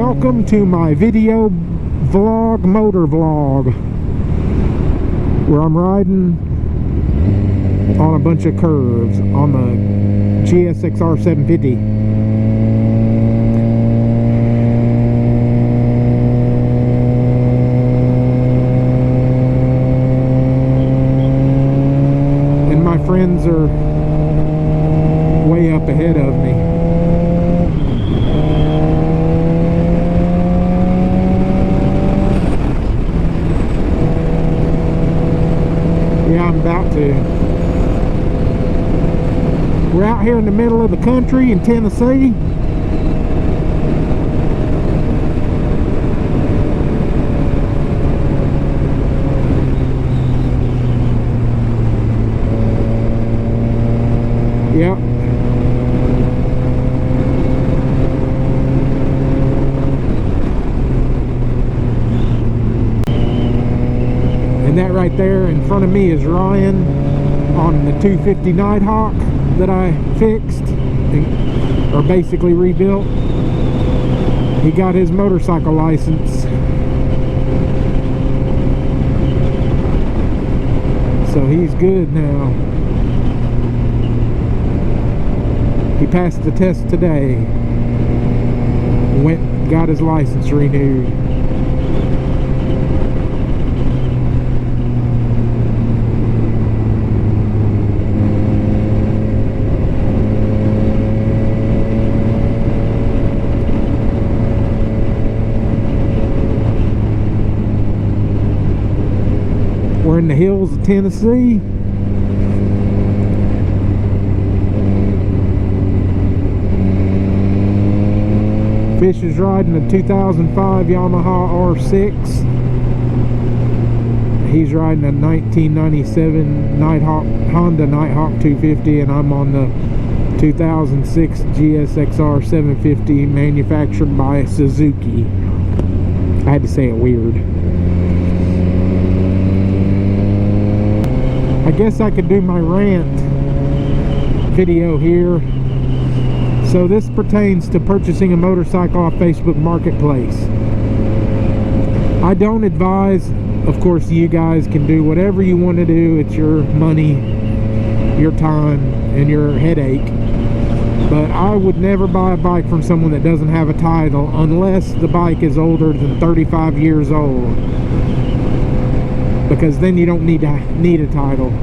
Welcome to my video vlog, motor vlog, where I'm riding on a bunch of curves on the GSXR 750. And my friends are way up ahead of me. Yeah, I'm about to. We're out here in the middle of the country in Tennessee. Yep. And that right there in front of me is Ryan on the 250 Nighthawk that I fixed, or basically rebuilt. He got his motorcycle license, so he's good now. He passed the test today, went got his license renewed. We're in the hills of Tennessee. Fish is riding a 2005 Yamaha R6. He's riding a 1997 Honda Nighthawk 250, and I'm on the 2006 GSXR 750 manufactured by Suzuki. I had to say it weird. I guess I could do my rant video here. So this pertains to purchasing a motorcycle off Facebook Marketplace. I don't advise, of course you guys can do whatever you want to do. It's your money, your time, and your headache. But I would never buy a bike from someone that doesn't have a title unless the bike is older than 35 years old. Because then you don't need a title.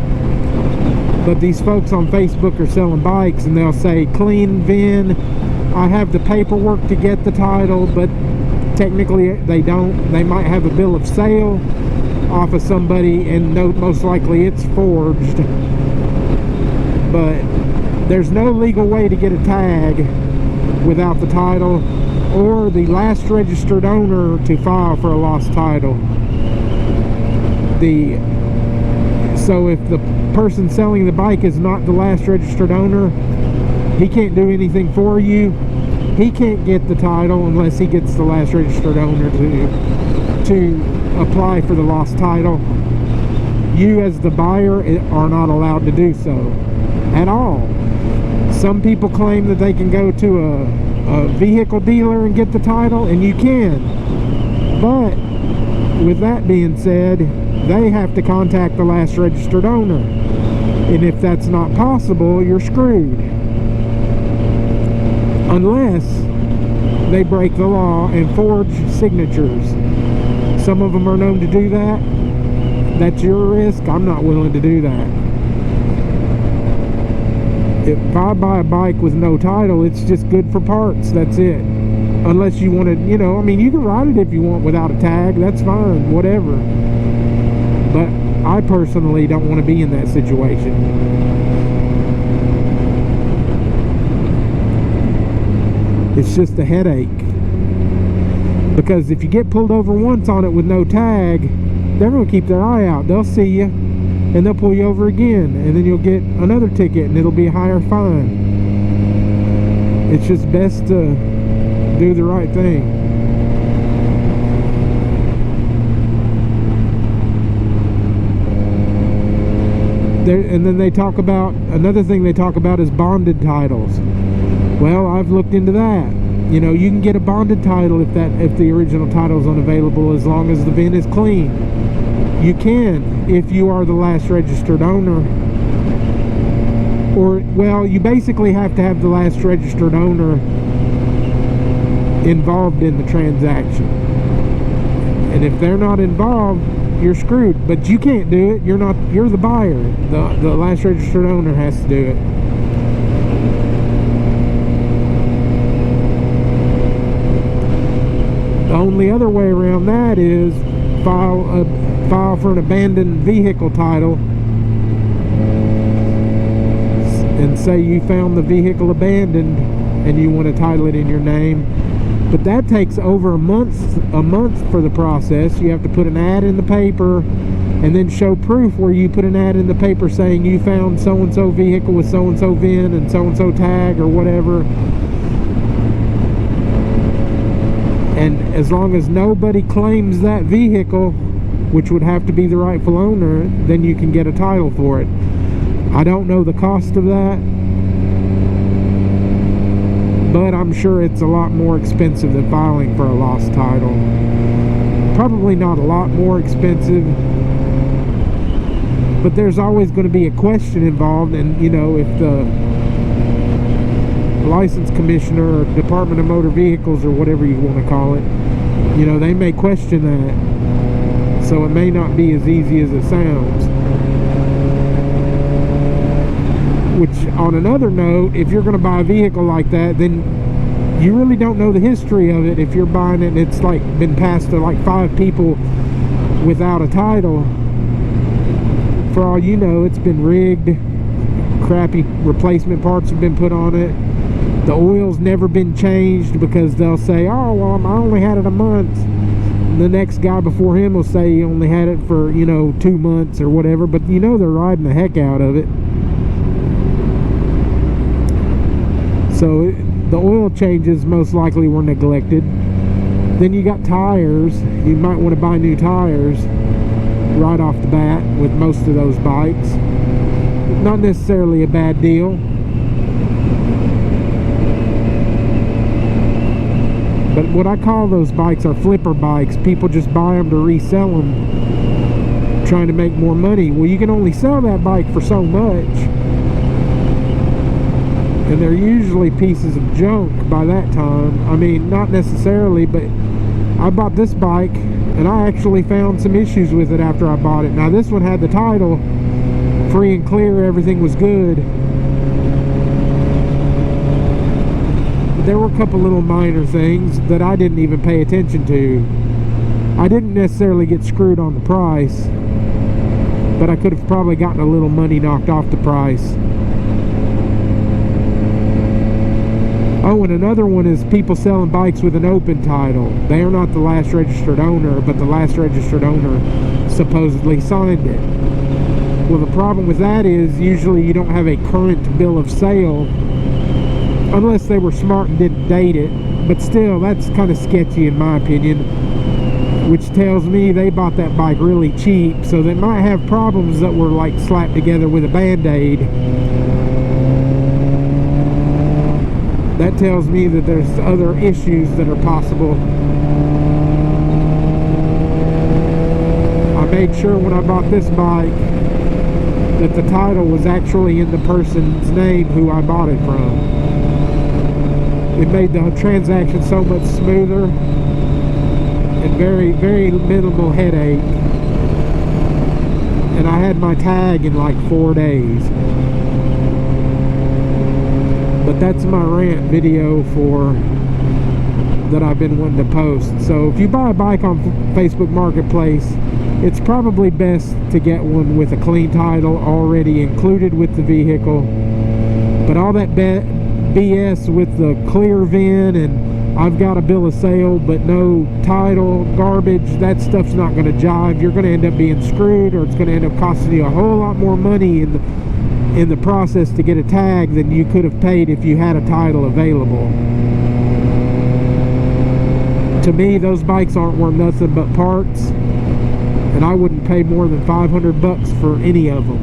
But these folks on Facebook are selling bikes, and they'll say clean VIN. I have the paperwork to get the title, but technically they don't. They might have a bill of sale off of somebody, and most likely it's forged. But there's no legal way to get a tag without the title or the last registered owner to file for a lost title. So if the person selling the bike is not the last registered owner, he can't do anything for you. He can't get the title unless he gets the last registered owner to apply for the lost title. You as the buyer are not allowed to do so at all. Some people claim that they can go to a vehicle dealer and get the title, and you can. But with that being said, they have to contact the last registered owner, and if that's not possible, you're screwed unless they break the law and forge signatures. Some of them are known to do that. That's your risk. I'm not willing to do that. If I buy a bike with no title, it's just good for parts. That's it. Unless you want to, I mean, you can ride it if you want without a tag. That's fine, whatever. But I personally don't want to be in that situation. It's just a headache. Because if you get pulled over once on it with no tag, they're going to keep their eye out. They'll see you, and they'll pull you over again. And then you'll get another ticket, and it'll be a higher fine. It's just best to do the right thing. And then they talk about, another thing they talk about is bonded titles. Well, I've looked into that. You know, you can get a bonded title if the original title is unavailable, as long as the VIN is clean. You can if you are the last registered owner. Or, well, you basically have to have the last registered owner involved in the transaction. And if they're not involved, you're screwed. But you can't do it. You're the buyer. The last registered owner has to do it. The only other way around that is file for an abandoned vehicle title and say you found the vehicle abandoned and you want to title it in your name. But that takes over a month for the process. You have to put an ad in the paper and then show proof where you put an ad in the paper saying you found so-and-so vehicle with so-and-so VIN and so-and-so tag or whatever. And as long as nobody claims that vehicle, which would have to be the rightful owner, then you can get a title for it. I don't know the cost of that, but I'm sure it's a lot more expensive than filing for a lost title. Probably not a lot more expensive, but there's always going to be a question involved. And you know, if the license commissioner or Department of Motor Vehicles or whatever you want to call it, you know, they may question that. So it may not be as easy as it sounds. Which, on another note, if you're going to buy a vehicle like that, then you really don't know the history of it. If you're buying it and it's like been passed to like 5 people without a title, for all you know, it's been rigged. Crappy replacement parts have been put on it. The oil's never been changed because they'll say, oh, well, I only had it a month. The next guy before him will say he only had it for, you know, 2 months or whatever, but you know they're riding the heck out of it. So the oil changes most likely were neglected. Then you got tires. You might want to buy new tires right off the bat with most of those bikes. Not necessarily a bad deal. But what I call those bikes are flipper bikes. People just buy them to resell them, trying to make more money. Well, you can only sell that bike for so much. And they're usually pieces of junk by that time. I mean, not necessarily, but I bought this bike and I actually found some issues with it after I bought it. Now, this one had the title free and clear, everything was good. There were a couple little minor things that I didn't even pay attention to. I didn't necessarily get screwed on the price, but I could have probably gotten a little money knocked off the price. Oh, and another one is people selling bikes with an open title. They are not the last registered owner, but the last registered owner supposedly signed it. Well, the problem with that is usually you don't have a current bill of sale, unless they were smart and didn't date it. But still, that's kind of sketchy in my opinion, which tells me they bought that bike really cheap, so they might have problems that were like slapped together with a band-aid. That tells me that there's other issues that are possible. I made sure when I bought this bike that the title was actually in the person's name who I bought it from. It made the transaction so much smoother and very, very minimal headache. And I had my tag in like 4 days. But that's my rant video that I've been wanting to post. So if you buy a bike on Facebook Marketplace, it's probably best to get one with a clean title already included with the vehicle. But all that BS with the clear VIN and I've got a bill of sale but no title, garbage, that stuff's not going to jive. You're going to end up being screwed, or it's going to end up costing you a whole lot more money in the process to get a tag than you could have paid if you had a title available. To me, those bikes aren't worth nothing but parts, and I wouldn't pay more than $500 for any of them,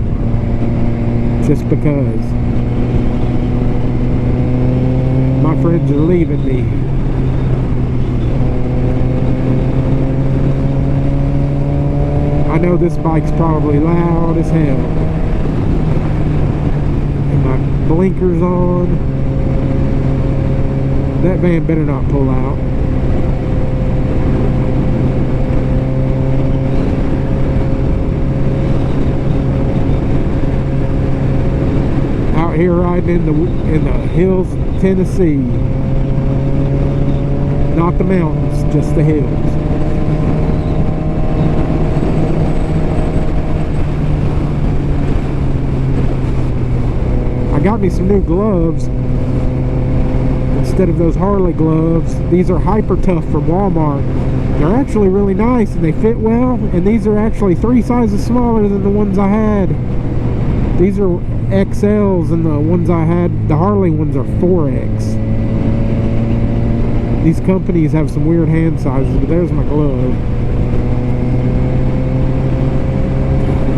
just because. My friends are leaving me. know this bike's probably loud as hell. And my blinkers on. That van better not pull out. Out here riding in the hills of Tennessee. Not the mountains, just the hills. I got me some new gloves instead of those Harley gloves. These are Hyper Tough from Walmart. They're actually really nice and they fit well, and these are actually 3 sizes smaller than the ones I had. These are XLs and the ones I had, the Harley ones, are 4X. These companies have some weird hand sizes, but there's my glove.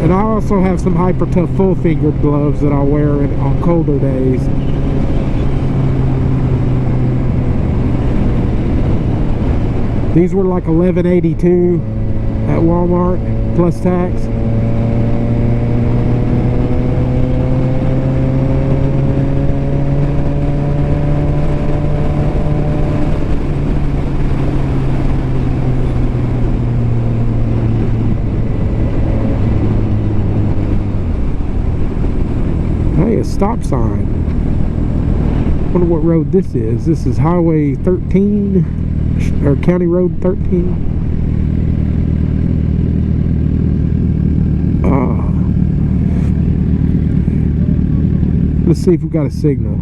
And I also have some Hyper Tough full-fingered gloves that I'll wear on colder days. These were like $11.82 at Walmart plus tax. Hey, a stop sign. Wonder what road this is. This is Highway 13 or County Road 13. Let's see if we got a signal.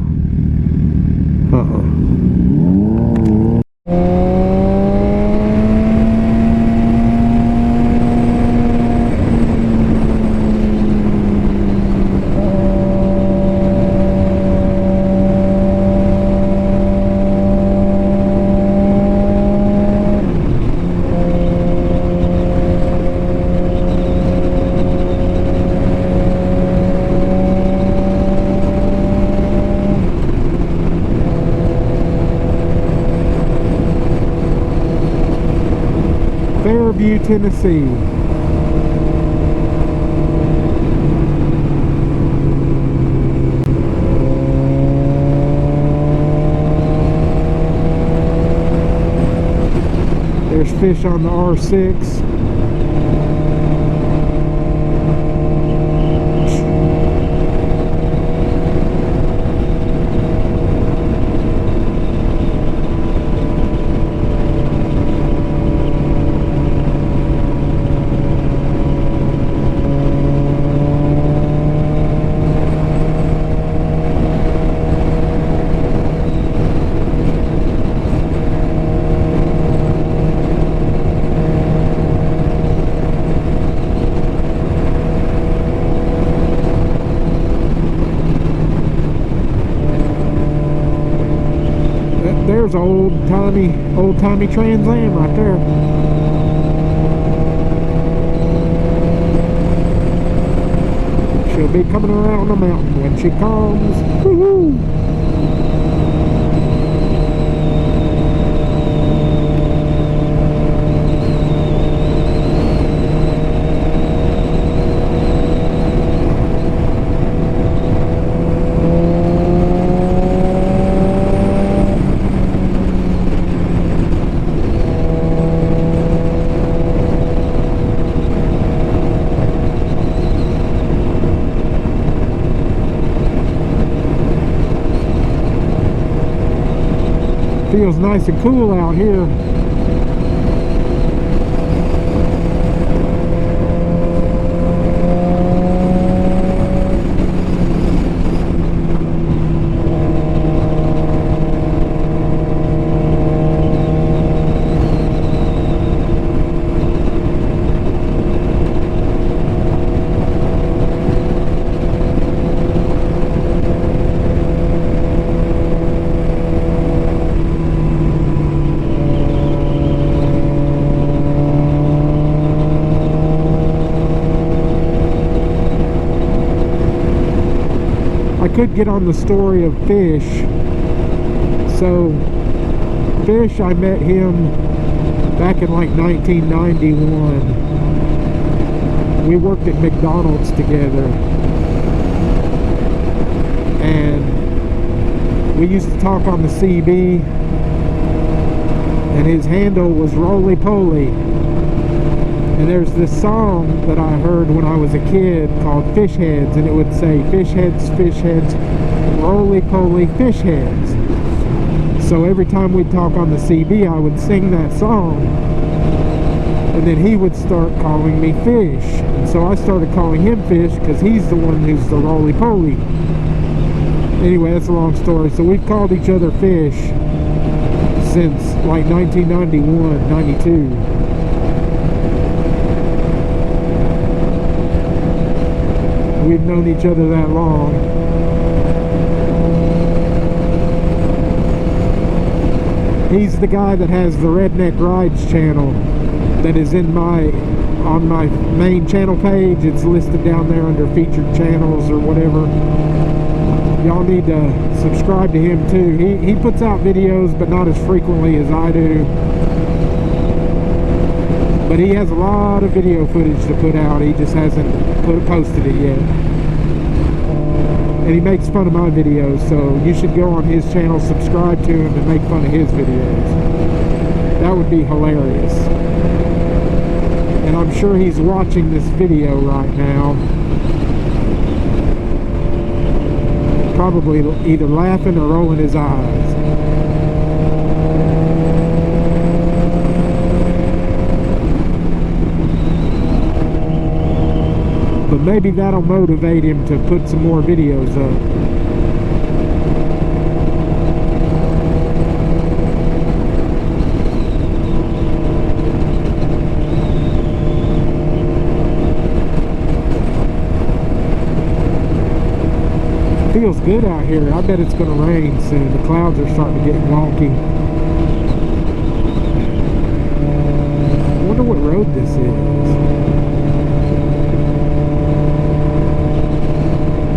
Tennessee. There's fish on the R6. There's an old-timey Trans Am right there. She'll be coming around the mountain when she comes. Woohoo! Feels nice and cool out here. Could get on the story of Fish. So Fish, I met him back in like 1991. we worked at McDonald's together, and we used to talk on the CB, and his handle was Roly Poly. And there's this song that I heard when I was a kid called Fish Heads, and it would say fish heads, roly poly fish heads. So every time we'd talk on the CB, I would sing that song, and then he would start calling me Fish. And so I started calling him Fish because he's the one who's the roly poly. Anyway, that's a long story. So we've called each other Fish since like 1991, 92. We've known each other that long. He's the guy that has the Redneck Rides channel that is on my main channel page. It's listed down there under featured channels or whatever. Y'all need to subscribe to him too. He puts out videos, but not as frequently as I do. But he has a lot of video footage to put out. He just hasn't posted it yet. And he makes fun of my videos, so you should go on his channel, subscribe to him, and make fun of his videos. That would be hilarious. And I'm sure he's watching this video right now, probably either laughing or rolling his eyes. But maybe that'll motivate him to put some more videos up. Feels good out here. I bet it's going to rain soon. The clouds are starting to get wonky. I wonder what road this is.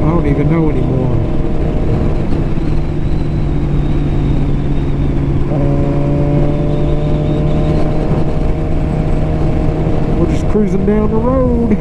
I don't even know anymore. We're just cruising down the road.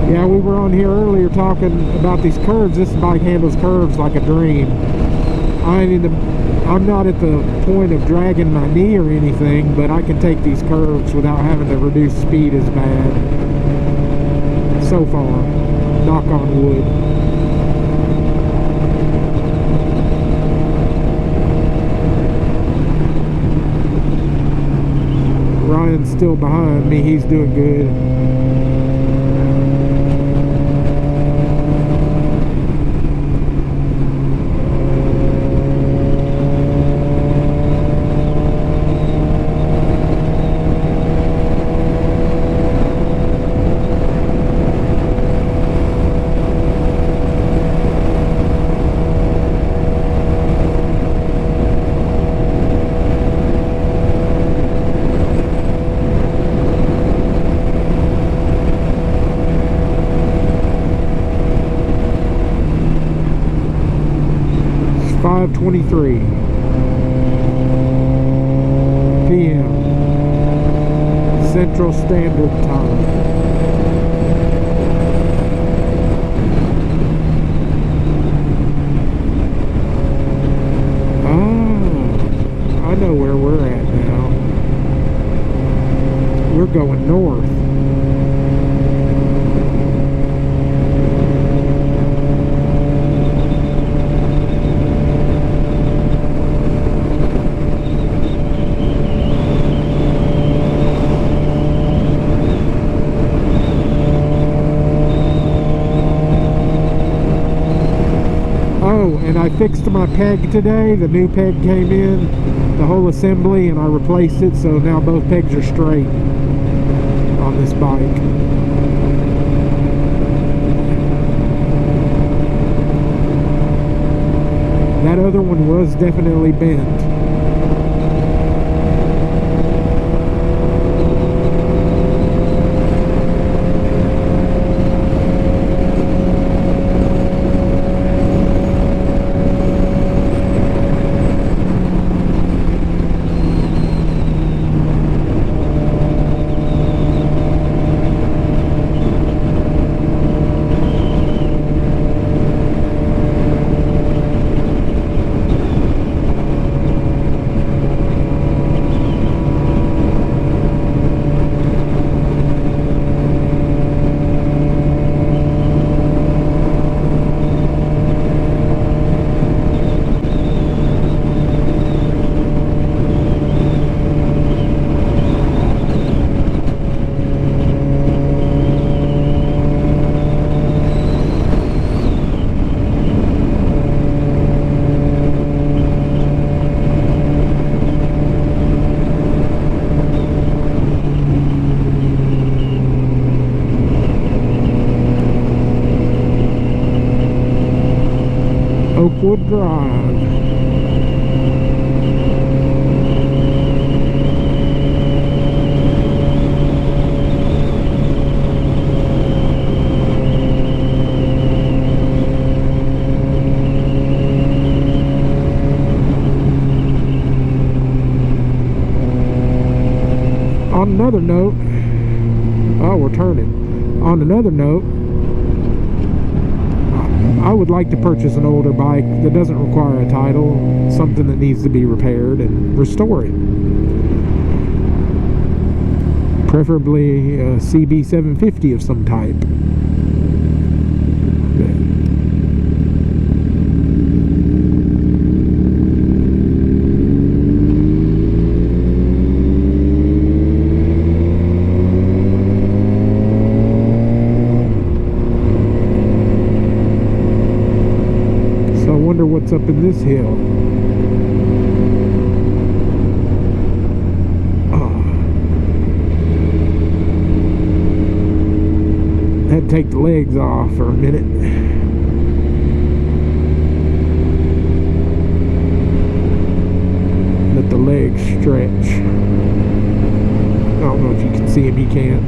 Yeah, we were on here earlier talking about these curves. This bike handles curves like a dream. I'm not at the point of dragging my knee or anything, but I can take these curves without having to reduce speed as bad. So far, knock on wood. Ryan's still behind me. He's doing good. It's 5:23 p.m. Central Standard Time. I know where we're at now. We're going north. Oh, and I fixed my peg today. The new peg came in, the whole assembly, and I replaced it, so now both pegs are straight on this bike. That other one was definitely bent. Oakwood Drive. On another note, oh, we're turning. On another note, I would like to purchase an older bike that doesn't require a title, something that needs to be repaired and restore it. Preferably a CB 750 of some type. What's up in this hill? Oh. Had to take the legs off for a minute. Let the legs stretch. I don't know if you can see him, you can't.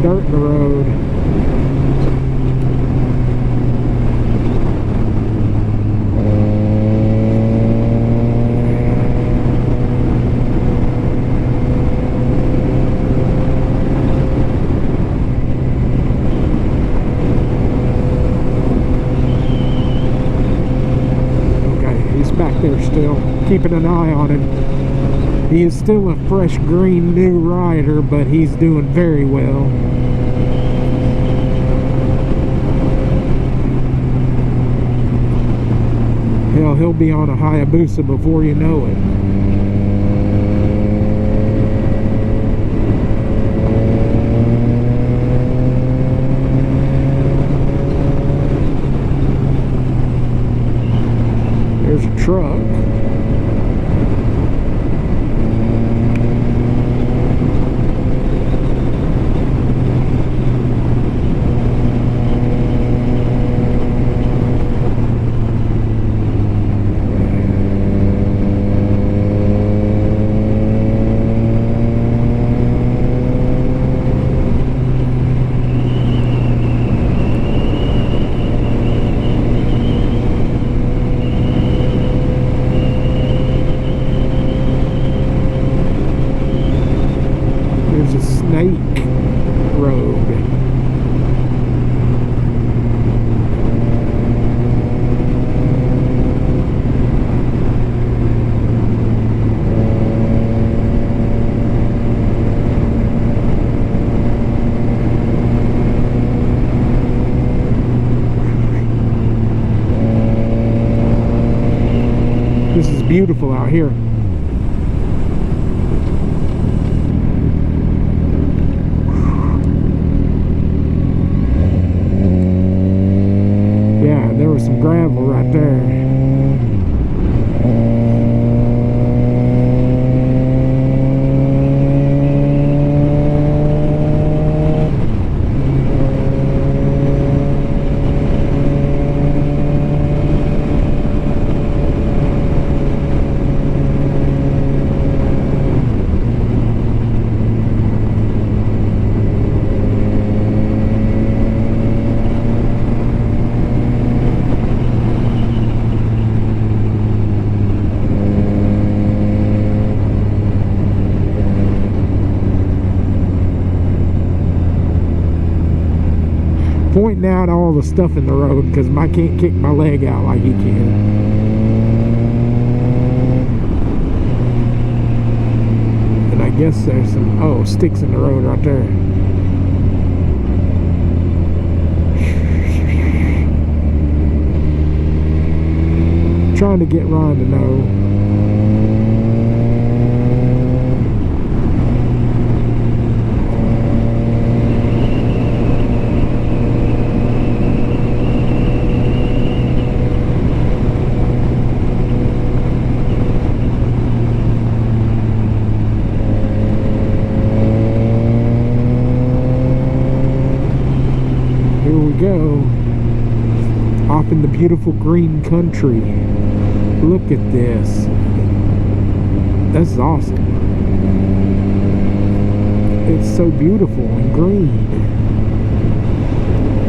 Dirt in the road. Okay, he's back there still, keeping an eye on him. He is still a fresh green new rider, but he's doing very well. Hell, he'll be on a Hayabusa before you know it. There's a truck. beautiful out here. Yeah, there was some gravel right there. Pointing out all the stuff in the road because I can't kick my leg out like he can. And I guess there's some, sticks in the road right there. Trying to get Ron to know. Go off in the beautiful green country. Look at this. This is awesome. It's so beautiful and green.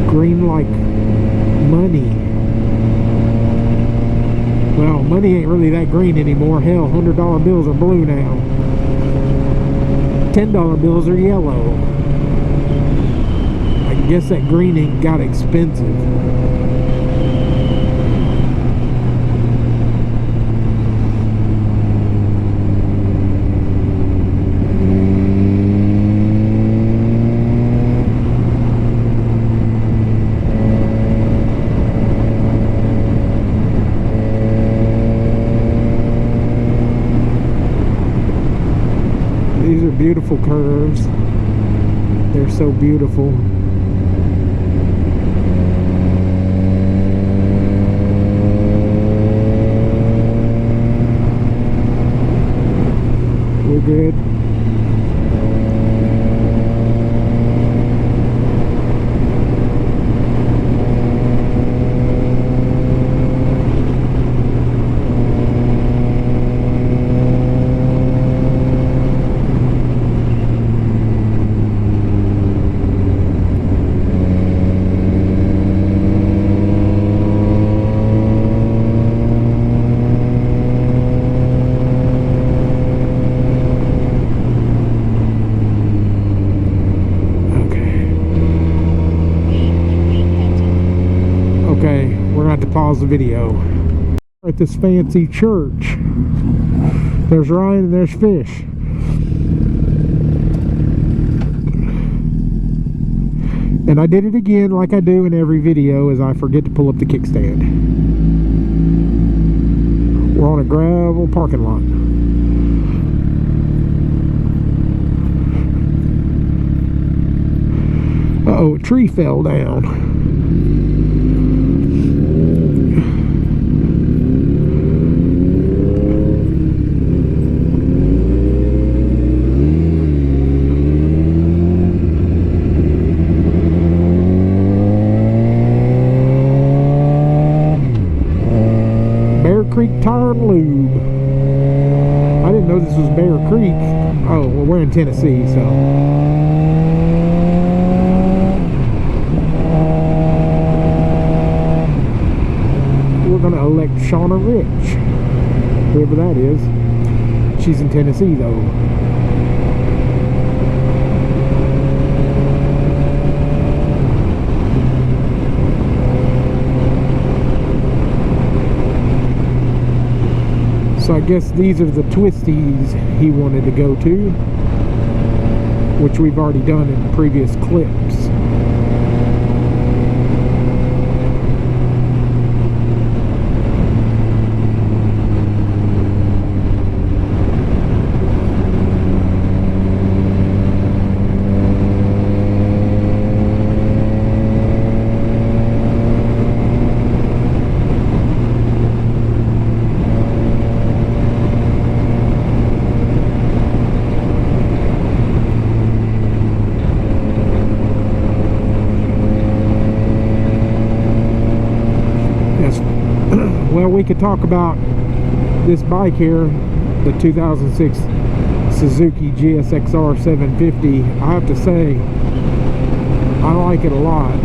Green like money. Well, money ain't really that green anymore. Hell, $100 bills are blue now. $10 bills are yellow. I guess that green ain't got expensive. These are beautiful curves. They're so beautiful. Good. Pause the video. At this fancy church, there's Ryan and there's Fish. And I did it again like I do in every video, is I forget to pull up the kickstand. We're on a gravel parking lot. Uh-oh, a tree fell down. Creek Tire and Lube. I didn't know this was Bear Creek. Oh, well, we're in Tennessee, so. We're going to elect Shauna Rich, whoever that is. She's in Tennessee, though. So I guess these are the twisties he wanted to go to, which we've already done in previous clips. we could talk about this bike here, the 2006 Suzuki GSXR 750. I have to say, I like it a lot.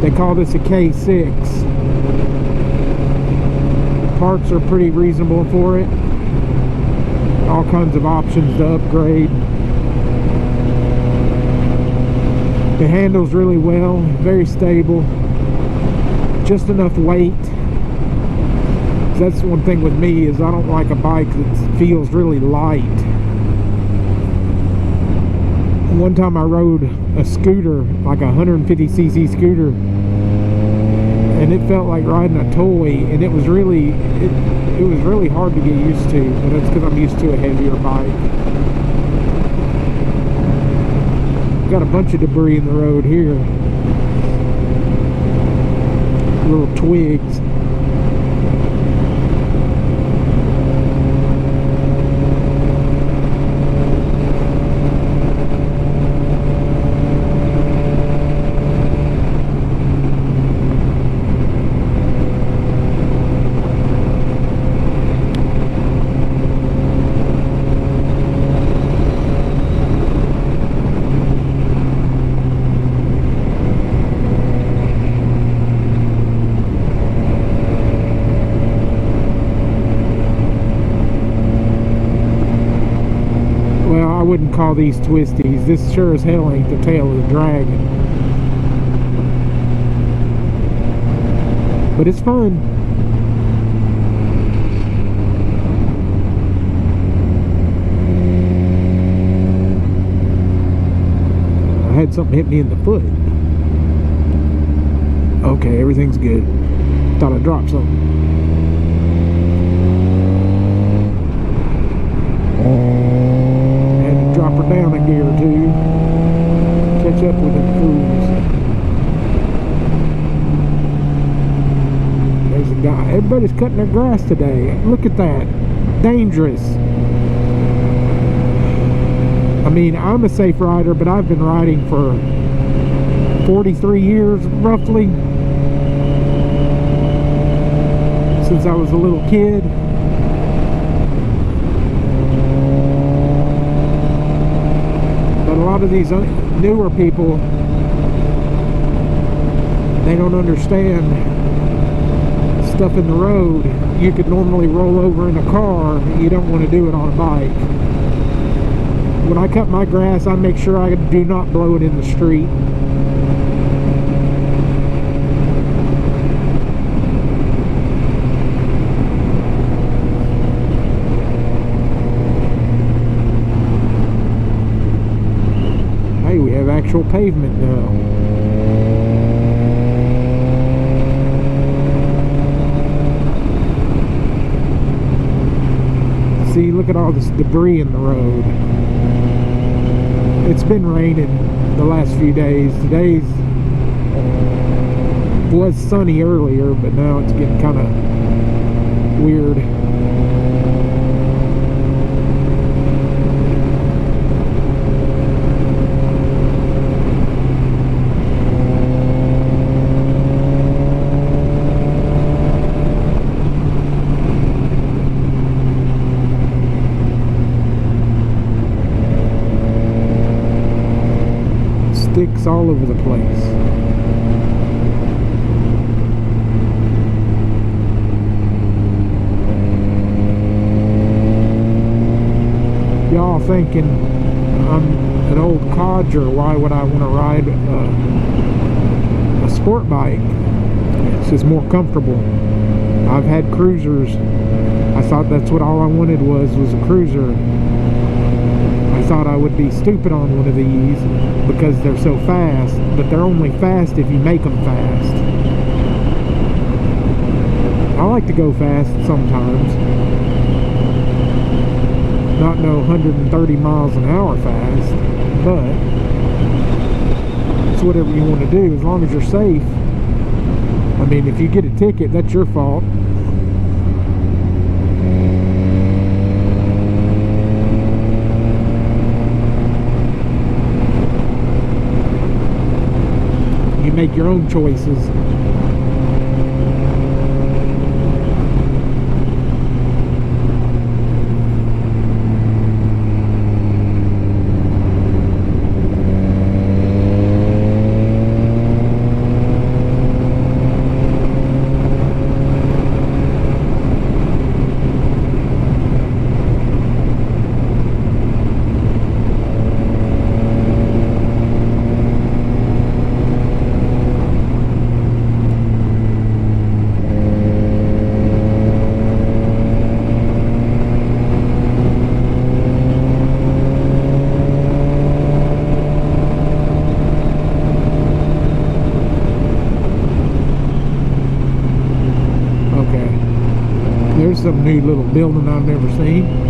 They call this a K6. Parts are pretty reasonable for it. All kinds of options to upgrade. It handles really well, very stable. Just enough weight. That's one thing with me, is I don't like a bike that feels really light. One time I rode a scooter, like a 150cc scooter, and it felt like riding a toy, and it was really hard to get used to, but that's because I'm used to a heavier bike. Got a bunch of debris in the road here. Little twigs. I wouldn't call these twisties. This sure as hell ain't the tail of the dragon. But it's fun. I had something hit me in the foot. Okay, everything's good. Thought I dropped something. Drop her down a gear or two. Catch up with them fools. There's a guy. Everybody's cutting their grass today. Look at that. Dangerous. I mean, I'm a safe rider, but I've been riding for 43 years, roughly. Since I was a little kid. A lot of these newer people, they don't understand stuff in the road. You could normally roll over in a car. You don't want to do it on a bike. When I cut my grass, I make sure I do not blow it in the street. We have actual pavement now. See, look at all this debris in the road. It's been raining the last few days. Today's was sunny earlier, but now it's getting kind of weird. Sticks all over the place. Y'all thinking I'm an old codger, why would I want to ride a sport bike? It's just more comfortable. I've had cruisers. I thought that's what all I wanted was a cruiser. I thought I would be stupid on one of these because they're so fast, but they're only fast if you make them fast. I like to go fast sometimes. Not no 130 miles an hour fast, but it's whatever you want to do as long as you're safe. I mean, if you get a ticket, that's your fault. You make your own choices. some new little building I've never seen.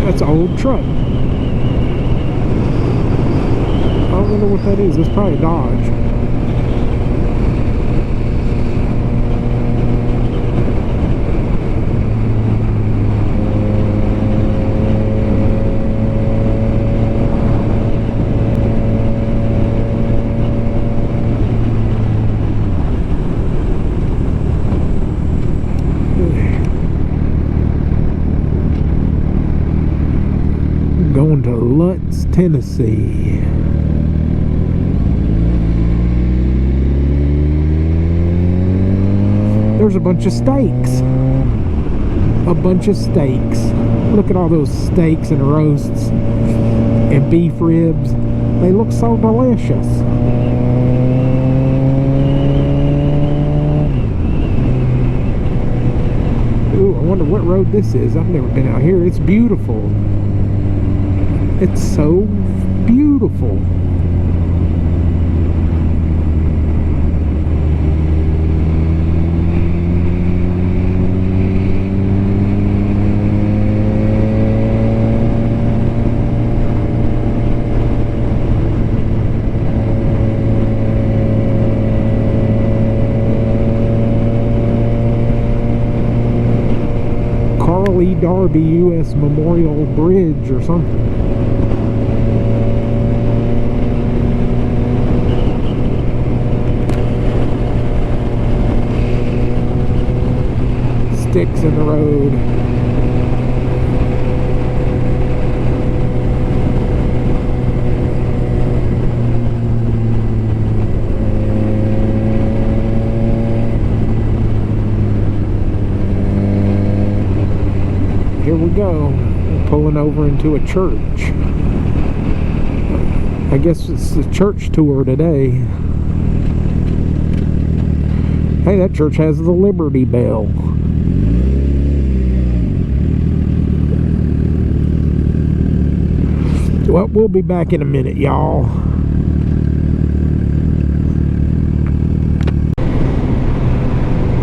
That's an old truck. I wonder what that is. It's probably a Dodge. Going to Lutz, Tennessee. There's a bunch of steaks. A bunch of steaks. Look at all those steaks and roasts and beef ribs. They look so delicious. Ooh, I wonder what road this is. I've never been out here. It's beautiful. It's so beautiful. Carl E. Darby U.S. Memorial Bridge or something. Sticks in the road. Here we go. We're pulling over into a church. I guess it's the church tour today. Hey, that church has the Liberty Bell. Well, we'll be back in a minute, y'all.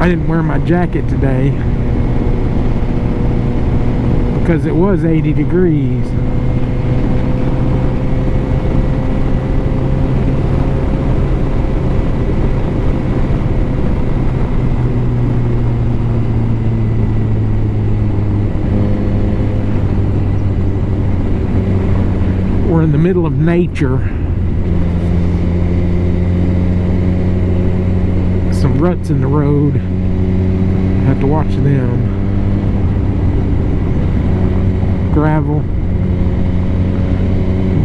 I didn't wear my jacket today because it was 80 degrees. We're in the middle of nature. Some ruts in the road. Have to watch them. Gravel.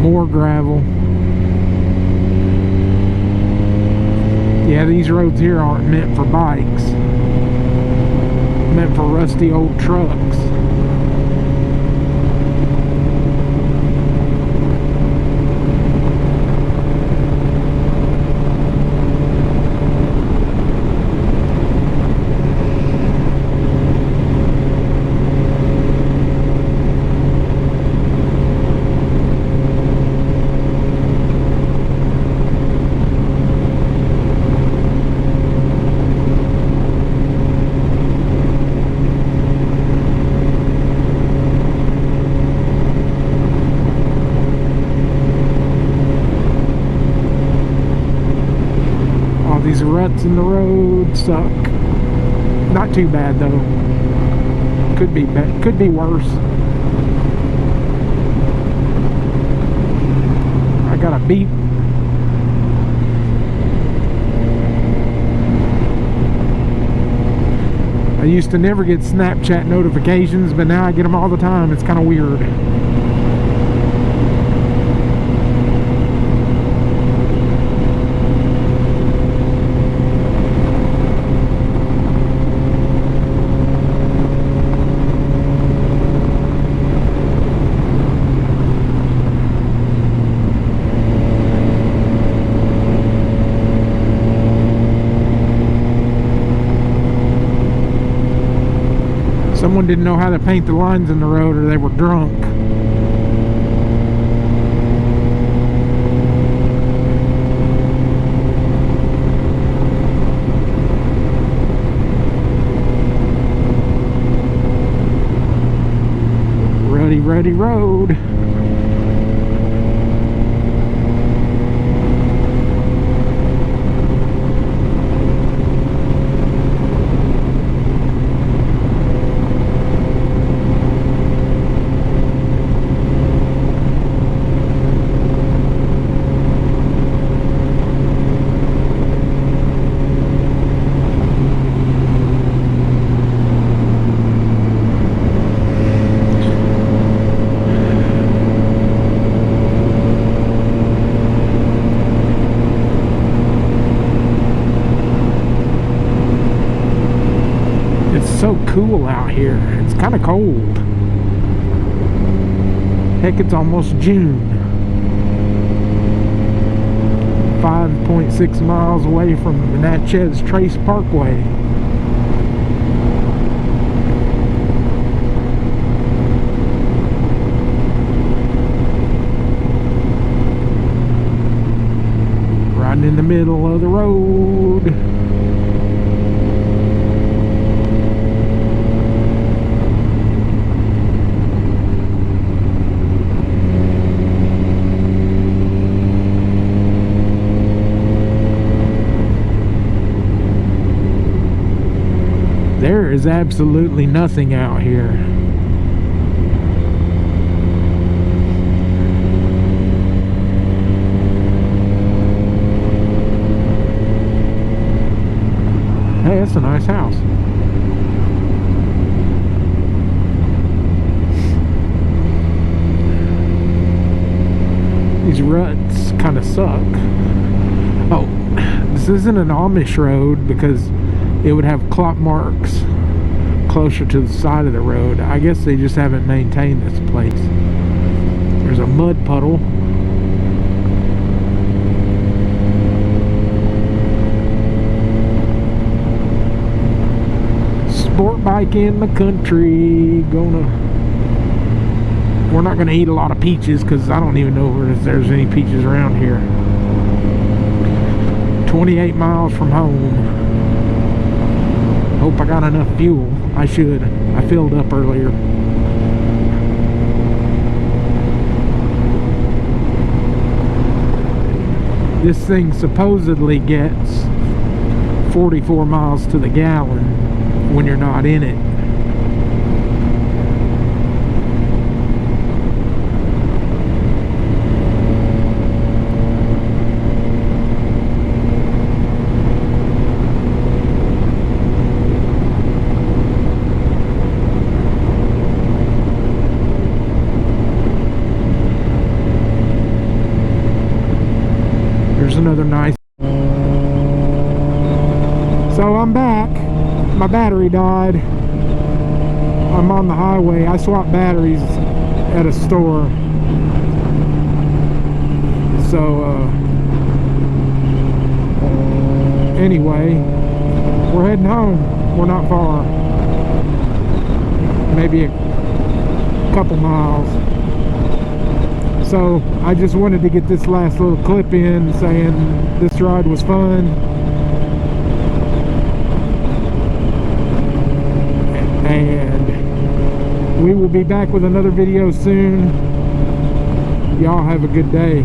More gravel. Yeah, these roads here aren't meant for bikes. Meant for rusty old trucks. These ruts in the road suck. Not too bad though. Could be bad. Could be worse. I got a beep. I used to never get Snapchat notifications, but now I get them all the time. It's kind of weird. Someone didn't know how to paint the lines in the road, or they were drunk. Ruddy road. So cool out here. It's kind of cold. Heck, it's almost June. 5.6 miles away from Natchez Trace Parkway. Riding in the middle of the road. There is absolutely nothing out here. Hey, that's a nice house. These ruts kind of suck. Oh, this isn't an Amish road because it would have clop marks closer to the side of the road. I guess they just haven't maintained this place. There's a mud puddle. Sport bike in the country. We're not gonna eat a lot of peaches because I don't even know if there's any peaches around here. 28 miles from home. Hope I got enough fuel. I should. I filled up earlier. This thing supposedly gets 44 miles to the gallon when you're not in it. Another nice. So I'm back. My battery died. I'm on the highway. I swapped batteries at a store. So anyway, we're heading home. We're not far. Maybe a couple miles. So I just wanted to get this last little clip in saying this ride was fun. And we will be back with another video soon. Y'all have a good day.